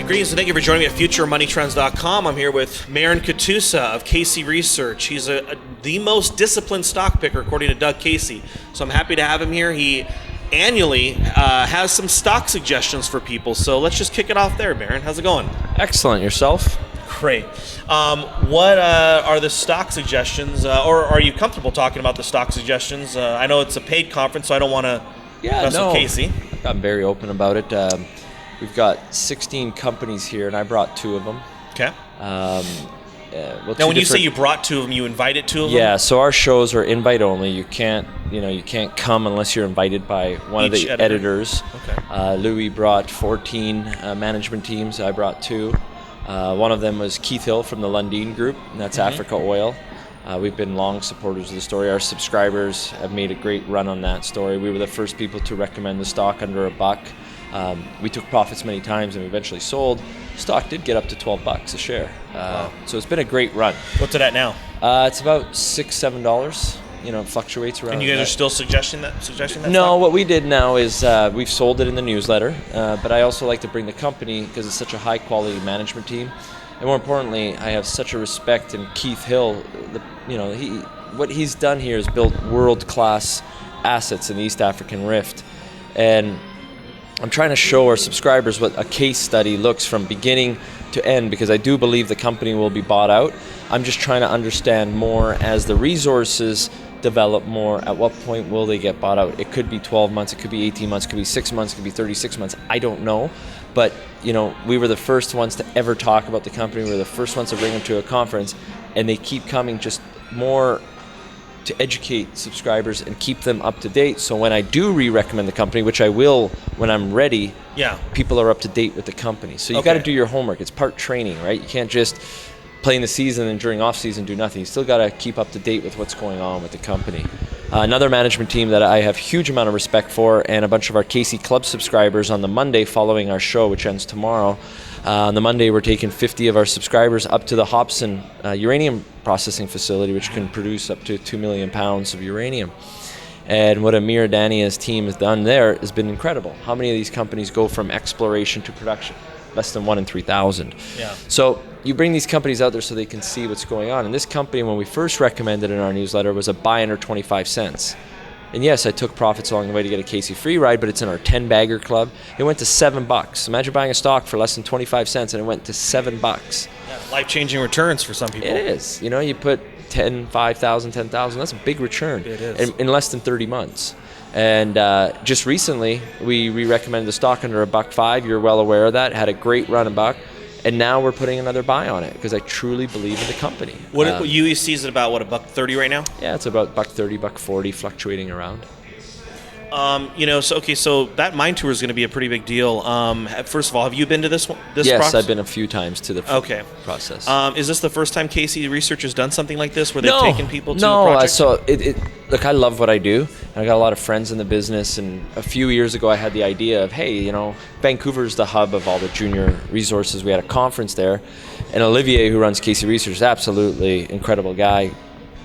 Greetings and thank you for joining me at FutureMoneyTrends.com. I'm here with Marin Katusa of Casey Research. He's the most disciplined stock picker according to Doug Casey. So I'm happy to have him here. He annually has some stock suggestions for people. So let's just kick it off there, Marin. How's it going? Excellent. Yourself? Great. What are the stock suggestions, or are you comfortable talking about the stock suggestions? I know it's a paid conference, so I don't want to mess with Casey. I'm very open about it. We've got 16 companies here, and I brought 2 of them. Okay. Now, when you say you brought 2 of them, you invited 2 of them? Yeah. So our shows are invite only. You can't come unless you're invited by one of the editors. Okay. Louis brought 14 management teams. I brought 2. One of them was Keith Hill from the Lundin Group, and that's Africa Oil. We've been long supporters of the story. Our subscribers have made a great run on that story. We were the first people to recommend the stock under $1. We took profits many times and eventually sold. Stock did get up to $12 a share. Wow. So it's been a great run. What's it at now? It's about $6-7. It fluctuates around. And you guys are still suggesting that? No, stock? What we did now is we've sold it in the newsletter, but I also like to bring the company because it's such a high quality management team. And more importantly, I have such a respect in Keith Hill. What he's done here is built world-class assets in the East African Rift. And I'm trying to show our subscribers what a case study looks from beginning to end, because I do believe the company will be bought out. I'm just trying to understand more as the resources develop more. At what point will they get bought out? It could be 12 months, it could be 18 months, it could be 6 months, it could be 36 months. I don't know. But, we were the first ones to ever talk about the company. We were the first ones to bring them to a conference, and they keep coming just more to educate subscribers and keep them up to date. So when I do re-recommend the company, which I will when I'm ready, people are up to date with the company. So you got to do your homework. It's part training, right? You can't just play in the season and during off season do nothing. You still got to keep up to date with what's going on with the company. Another management team that I have huge amount of respect for, and a bunch of our Casey Club subscribers on the Monday following our show, which ends tomorrow. On the Monday, we're taking 50 of our subscribers up to the Hobson uranium processing facility, which can produce up to 2 million pounds of uranium. And what Amir Dania's team has done there has been incredible. How many of these companies go from exploration to production? Less than 1 in 3,000. Yeah. So you bring these companies out there so they can see what's going on. And this company, when we first recommended in our newsletter, was a buy under 25 cents. And yes, I took profits along the way to get a Casey free ride, but it's in our 10-bagger club. It went to $7. Imagine buying a stock for less than 25 cents and it went to $7. Yeah, life-changing returns for some people. It is. You put 10, 5,000, 10,000, that's a big return. It is. In less than 30 months. And just recently, we re-recommended the stock under $1.05. You're well aware of that. It had a great run $1. And now we're putting another buy on it because I truly believe in the company. What UEC is about $1.30 right now? Yeah, it's about $1.30, $1.40, fluctuating around. So that mine tour is going to be a pretty big deal. First of all, have you been to this Yes, process? I've been a few times to the process. Is this the first time Casey Research has done something like this, where they've taken people to a project? So look, I love what I do. I got a lot of friends in the business, and a few years ago I had the idea of, hey, Vancouver's the hub of all the junior resources. We had a conference there, and Olivier, who runs Casey Research, is absolutely incredible guy,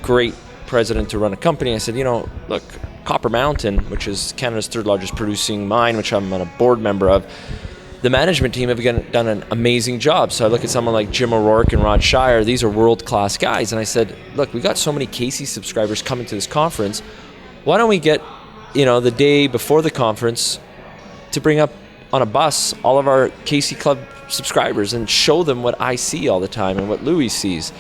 great president to run a company. I said, look, Copper Mountain, which is Canada's 3rd largest producing mine, which I'm a board member of, the management team have done an amazing job. So I look at someone like Jim O'Rourke and Rod Shire. These are world-class guys. And I said, look, we got so many Casey subscribers coming to this conference. Why don't we get, the day before the conference to bring up on a bus all of our Casey Club subscribers and show them what I see all the time and what Louis sees.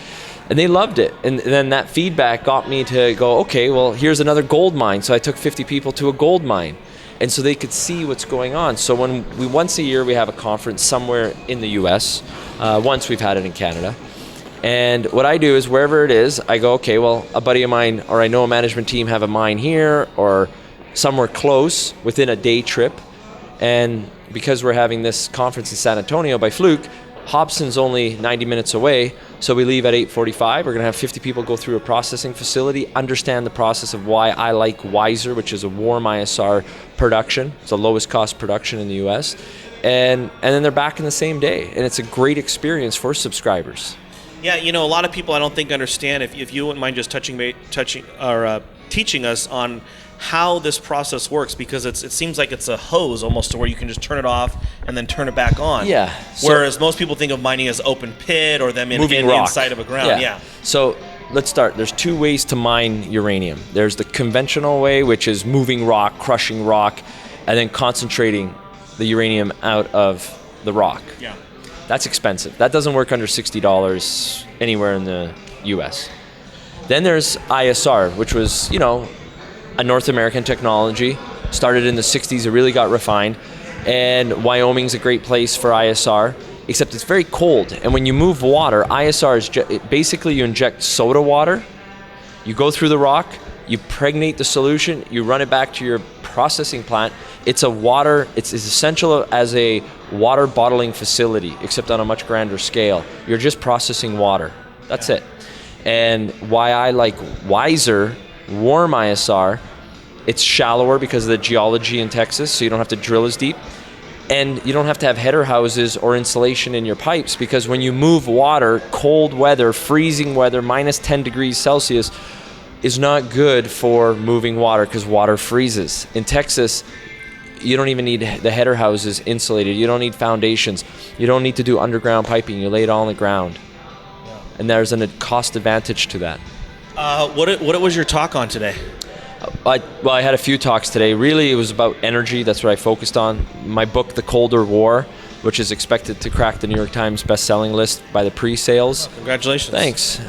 And they loved it. And then that feedback got me to go, okay, well, here's another gold mine. So I took 50 people to a gold mine. And so they could see what's going on. So once a year we have a conference somewhere in the US. Once we've had it in Canada. And what I do is wherever it is, I go, okay, well, a buddy of mine, or I know a management team have a mine here or somewhere close within a day trip. And because we're having this conference in San Antonio by fluke, Hobson's only 90 minutes away, so we leave at 8:45. We're going to have 50 people go through a processing facility, understand the process of why I like Weiser, which is a warm ISR production. It's the lowest cost production in the U.S. And then they're back in the same day, and it's a great experience for subscribers. Yeah, a lot of people I don't think understand. If you wouldn't mind just teaching us on how this process works, because it seems like it's a hose almost, to where you can just turn it off and then turn it back on. Yeah. Whereas most people think of mining as open pit, or them in Moving the rock. inside of a ground. Yeah. So let's start. There's two ways to mine uranium. There's the conventional way, which is moving rock, crushing rock, and then concentrating the uranium out of the rock. Yeah. That's expensive. That doesn't work under $60 anywhere in the US. Then there's ISR, which was, a North American technology. Started in the 60s, it really got refined. And Wyoming's a great place for ISR, except it's very cold. And when you move water, ISR is basically you inject soda water, you go through the rock, you pregnate the solution, you run it back to your processing plant. It's essential as a water bottling facility, except on a much grander scale. You're just processing water. That's it. And why I like Wiser warm ISR, it's shallower because of the geology in Texas, so you don't have to drill as deep. And you don't have to have header houses or insulation in your pipes, because when you move water, cold weather, freezing weather, minus 10 degrees Celsius, is not good for moving water because water freezes. In Texas, you don't even need the header houses insulated. You don't need foundations. You don't need to do underground piping. You lay it all on the ground. Yeah. And there's a cost advantage to that. What was your talk on today? I had a few talks today. Really, it was about energy. That's what I focused on. My book, The Colder War, which is expected to crack the New York Times best-selling list by the pre-sales. Oh, congratulations. Thanks.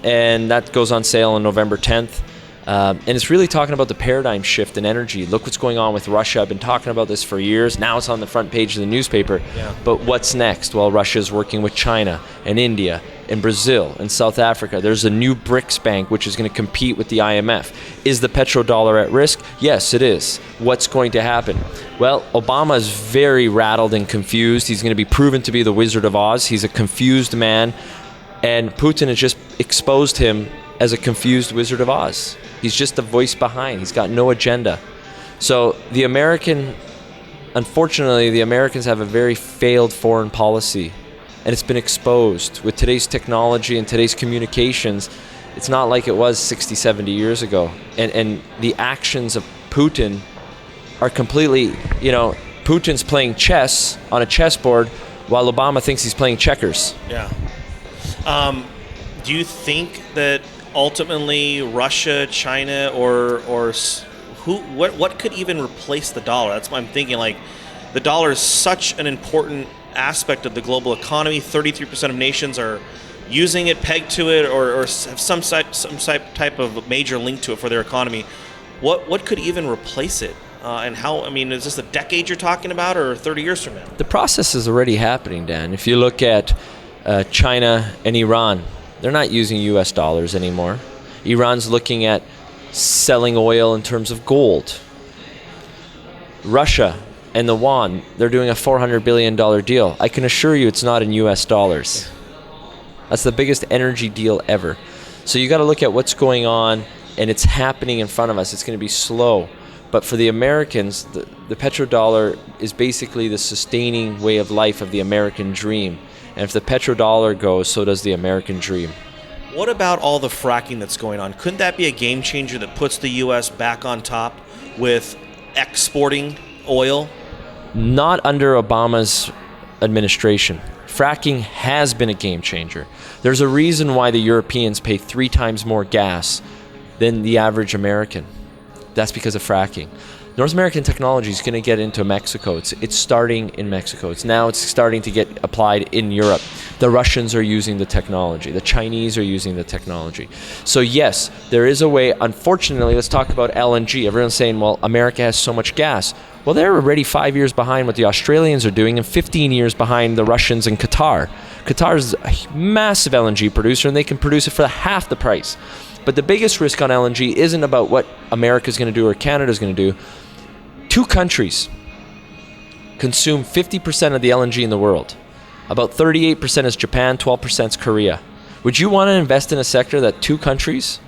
And that goes on sale on November 10th. And it's really talking about the paradigm shift in energy. Look what's going on with Russia. I've been talking about this for years. Now it's on the front page of the newspaper. Yeah. But what's next? Well, Russia's working with China and India and Brazil and South Africa. There's a new BRICS bank which is going to compete with the IMF. Is the petrodollar at risk? Yes, it is. What's going to happen? Well, Obama is very rattled and confused. He's going to be proven to be the Wizard of Oz. He's a confused man. And Putin has just exposed him as a confused Wizard of Oz. He's just the voice behind. He's got no agenda. So unfortunately, the Americans have a very failed foreign policy, and it's been exposed. With today's technology and today's communications, it's not like it was 60, 70 years ago. And the actions of Putin are completely, Putin's playing chess on a chessboard while Obama thinks he's playing checkers. Yeah. Do you think that ultimately Russia, China, or what could even replace the dollar? That's what I'm thinking. Like, the dollar is such an important aspect of the global economy. 33% of nations are using it, pegged to it, or have some type of major link to it for their economy. What could even replace it? And how? I mean, is this a decade you're talking about, or 30 years from now? The process is already happening, Dan. If you look at China and Iran, they're not using US dollars anymore. Iran's looking at selling oil in terms of gold. Russia and the yuan, they're doing a $400 billion deal. I can assure you it's not in US dollars. That's the biggest energy deal ever. So you got to look at what's going on, and it's happening in front of us. It's going to be slow. But for the Americans, the petrodollar is basically the sustaining way of life of the American dream. And if the petrodollar goes, so does the American dream. What about all the fracking that's going on? Couldn't that be a game changer that puts the U.S. back on top with exporting oil? Not under Obama's administration. Fracking has been a game changer. There's a reason why the Europeans pay 3 times more gas than the average American. That's because of fracking. North American technology is going to get into Mexico. It's starting in Mexico. It's starting to get applied in Europe. The Russians are using the technology. The Chinese are using the technology. So yes, there is a way. Unfortunately, let's talk about LNG. Everyone's saying, well, America has so much gas. Well, they're already 5 years behind what the Australians are doing and 15 years behind the Russians and Qatar. Qatar is a massive LNG producer, and they can produce it for half the price. But the biggest risk on LNG isn't about what America's going to do or Canada's going to do. 2 countries consume 50% of the LNG in the world. About 38% is Japan, 12% is Korea. Would you want to invest in a sector that 2 countries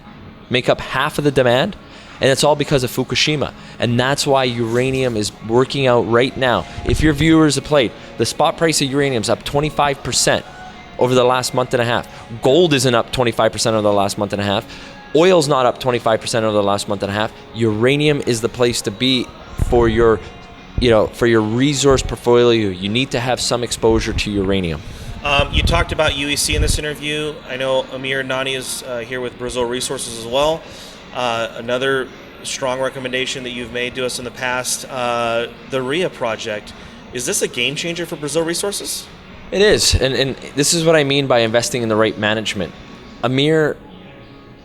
make up half of the demand? And it's all because of Fukushima. And that's why uranium is working out right now. If your viewers have played, the spot price of uranium is up 25% over the last month and a half. Gold isn't up 25% over the last month and a half. Oil's not up 25% over the last month and a half. Uranium is the place to be for your, for your resource portfolio. You need to have some exposure to uranium. You talked about UEC in this interview. I know Amir Nani is here with Brazil Resources as well. Another strong recommendation that you've made to us in the past, the RIA project. Is this a game changer for Brazil Resources? It is, and this is what I mean by investing in the right management. Amir,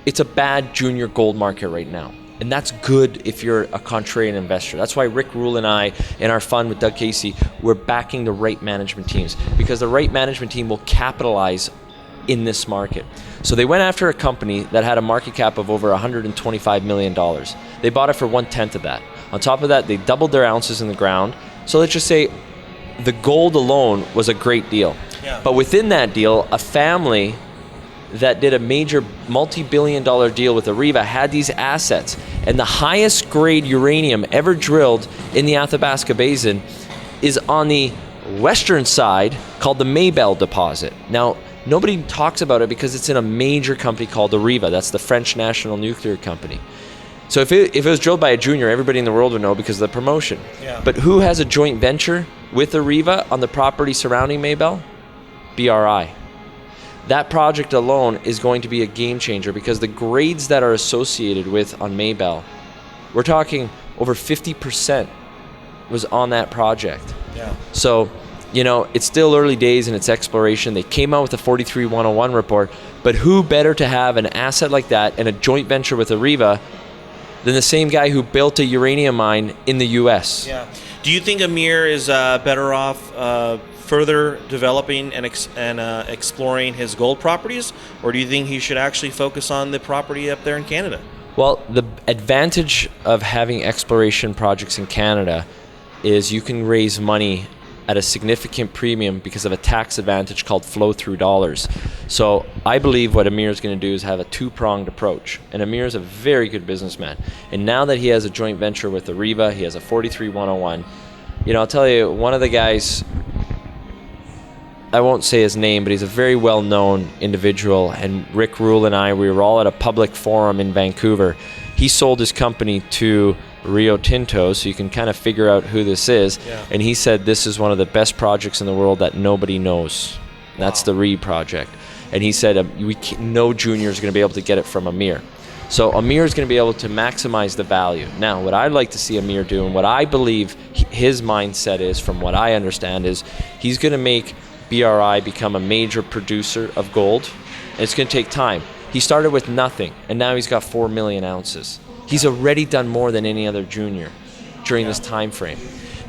it's a bad junior gold market right now. And that's good if you're a contrarian investor. That's why Rick Rule and I, in our fund with Doug Casey, we're backing the right management teams, because the right management team will capitalize in this market. So they went after a company that had a market cap of over $125 million. They bought it for 1/10 of that. On top of that, they doubled their ounces in the ground. So let's just say the gold alone was a great deal. Yeah. But within that deal, a family that did a major multi-billion-dollar deal with Areva had these assets, and the highest grade uranium ever drilled in the Athabasca Basin is on the western side, called the Maybelle deposit. Now, nobody talks about it because it's in a major company called Areva. That's the French national nuclear company. So if it was drilled by a junior, everybody in the world would know because of the promotion. Yeah. But who has a joint venture with Areva on the property surrounding Maybelle? BRI. That project alone is going to be a game changer, because the grades that are associated with on Maybelle, we're talking over 50% was on that project. Yeah. So, it's still early days in its exploration. They came out with a 43-101 report, but who better to have an asset like that and a joint venture with Areva than the same guy who built a uranium mine in the US? Yeah. Do you think Amir is better off further developing and exploring his gold properties, or do you think he should actually focus on the property up there in Canada? Well, the advantage of having exploration projects in Canada is you can raise money at a significant premium because of a tax advantage called flow-through dollars. So I believe what Amir is going to do is have a two-pronged approach. And Amir is a very good businessman. And now that he has a joint venture with Areva, he has a 43-101. I'll tell you, one of the guys, I won't say his name, but he's a very well-known individual. And Rick Rule and I, we were all at a public forum in Vancouver. He sold his company to Rio Tinto, so you can kind of figure out who this is. Yeah. And he said this is one of the best projects in the world that nobody knows. That's the RE project. And he said no junior is going to be able to get it from Amir. So Amir is going to be able to maximize the value. Now, what I'd like to see Amir do, and what I believe his mindset is, from what I understand, is he's going to make BRI become a major producer of gold. And it's going to take time. He started with nothing, and now he's got 4 million ounces. He's already done more than any other junior during this time frame.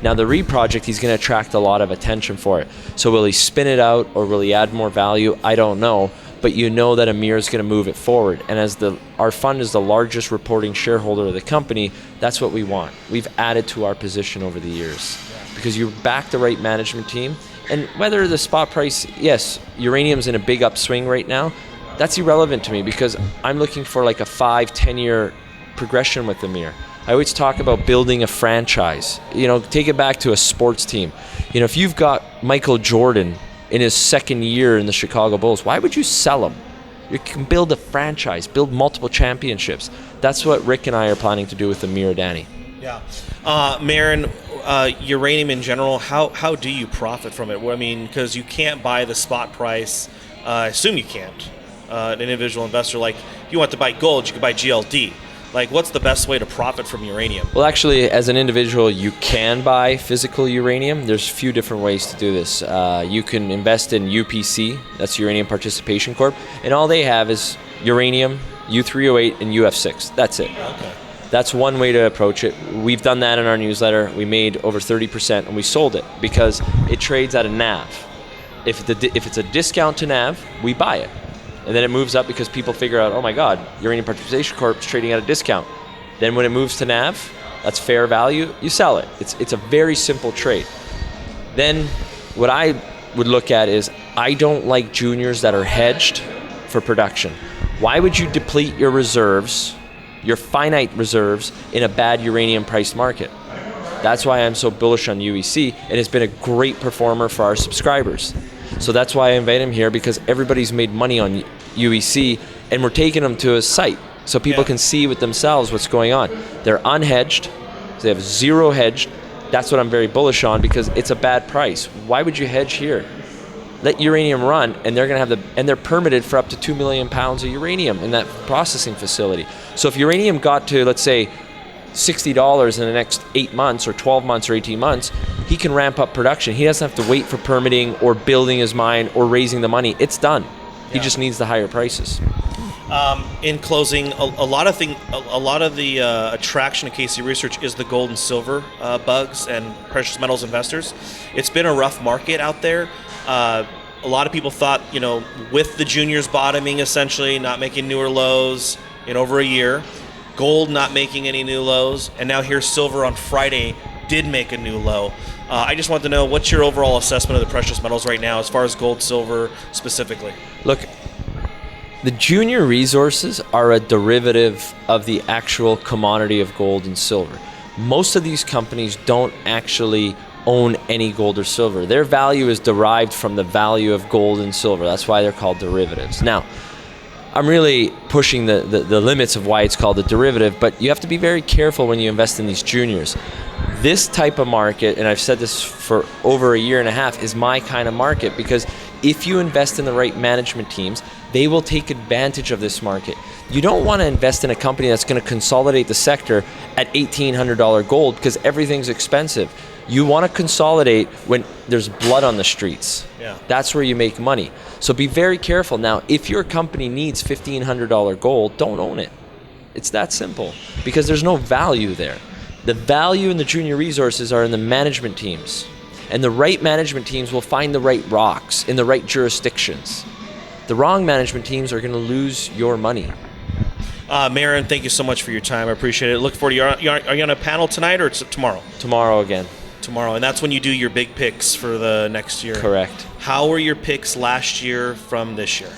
Now, the RE project, he's going to attract a lot of attention for it. So will he spin it out, or will he add more value? I don't know. But you know that Amir is going to move it forward. And as our fund is the largest reporting shareholder of the company, that's what we want. We've added to our position over the years because you back the right management team. And whether the spot price, yes, uranium's in a big upswing right now, that's irrelevant to me, because I'm looking for like a 5-10 year progression with Amir. I always talk about building a franchise. Take it back to a sports team. If you've got Michael Jordan in his second year in the Chicago Bulls, why would you sell him? You can build a franchise, build multiple championships. That's what Rick and I are planning to do with Amir Adani. Yeah. Marin, uranium in general, how do you profit from it? Well, I mean, because you can't buy the spot price. I assume you can't. An individual investor, like, if you want to buy gold, you could buy GLD. Like, what's the best way to profit from uranium? Well, actually, as an individual, you can buy physical uranium. There's a few different ways to do this. You can invest in UPC, that's Uranium Participation Corp, and all they have is uranium, U3O8, and UF6. That's it. Okay. That's one way to approach it. We've done that in our newsletter. We made over 30%, and we sold it because it trades at a NAV. If it's a discount to NAV, we buy it. And then it moves up because people figure out, oh my God, Uranium Participation Corp is trading at a discount. Then when it moves to NAV, that's fair value, you sell it. It's a very simple trade. Then what I would look at is, I don't like juniors that are hedged for production. Why would you deplete your reserves, your finite reserves, in a bad uranium priced market? That's why I'm so bullish on UEC, and it's been a great performer for our subscribers. So that's why I invite him here, because everybody's made money on UEC, and we're taking them to a site. so people Yeah. can see with themselves what's going on. They're unhedged. They have zero hedged. That's what I'm very bullish on because it's a bad price. Why would you hedge here? Let uranium run, and they're going to have and they're permitted for up to 2 million pounds of uranium in that processing facility. So if uranium got to, let's say, $60 in the next 8 months or 12 months or 18 months, he can ramp up production. He doesn't have to wait for permitting or building his mine or raising the money. It's done. He just needs the higher prices. In closing, a lot of the attraction of KC Research is the gold and silver bugs and precious metals investors. It's been a rough market out there. A lot of people thought, with the juniors bottoming essentially, not making newer lows in over a year, gold not making any new lows, and now here's silver on Friday did make a new low. I just want to know, what's your overall assessment of the precious metals right now as far as gold, silver specifically? Look, the junior resources are a derivative of the actual commodity of gold and silver. Most of these companies don't actually own any gold or silver. Their value is derived from the value of gold and silver. That's why they're called derivatives. Now, I'm really pushing the limits of why it's called a derivative, but you have to be very careful when you invest in these juniors. This type of market, and I've said this for over a year and a half, is my kind of market because if you invest in the right management teams, they will take advantage of this market. You don't want to invest in a company that's going to consolidate the sector at $1,800 gold because everything's expensive. You want to consolidate when there's blood on the streets. Yeah. That's where you make money. So be very careful. Now, if your company needs $1,500 gold, don't own it. It's that simple because there's no value there. The value in the junior resources are in the management teams. And the right management teams will find the right rocks in the right jurisdictions. The wrong management teams are going to lose your money. Marin, thank you so much for your time. I appreciate it. Look forward to are you on a panel tonight or it's tomorrow? Tomorrow again. Tomorrow, and that's when you do your big picks for the next year. Correct. How were your picks last year from this year?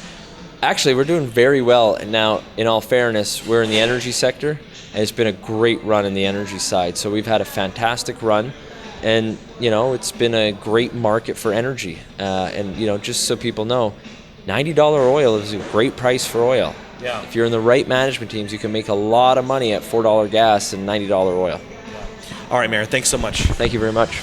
Actually, we're doing very well. And now, in all fairness, we're in the energy sector, and it's been a great run in the energy side. So we've had a fantastic run, and it's been a great market for energy. And just so people know, $90 oil is a great price for oil. Yeah. If you're in the right management teams, you can make a lot of money at $4 gas and $90 oil. All right, Marin, thanks so much. Thank you very much.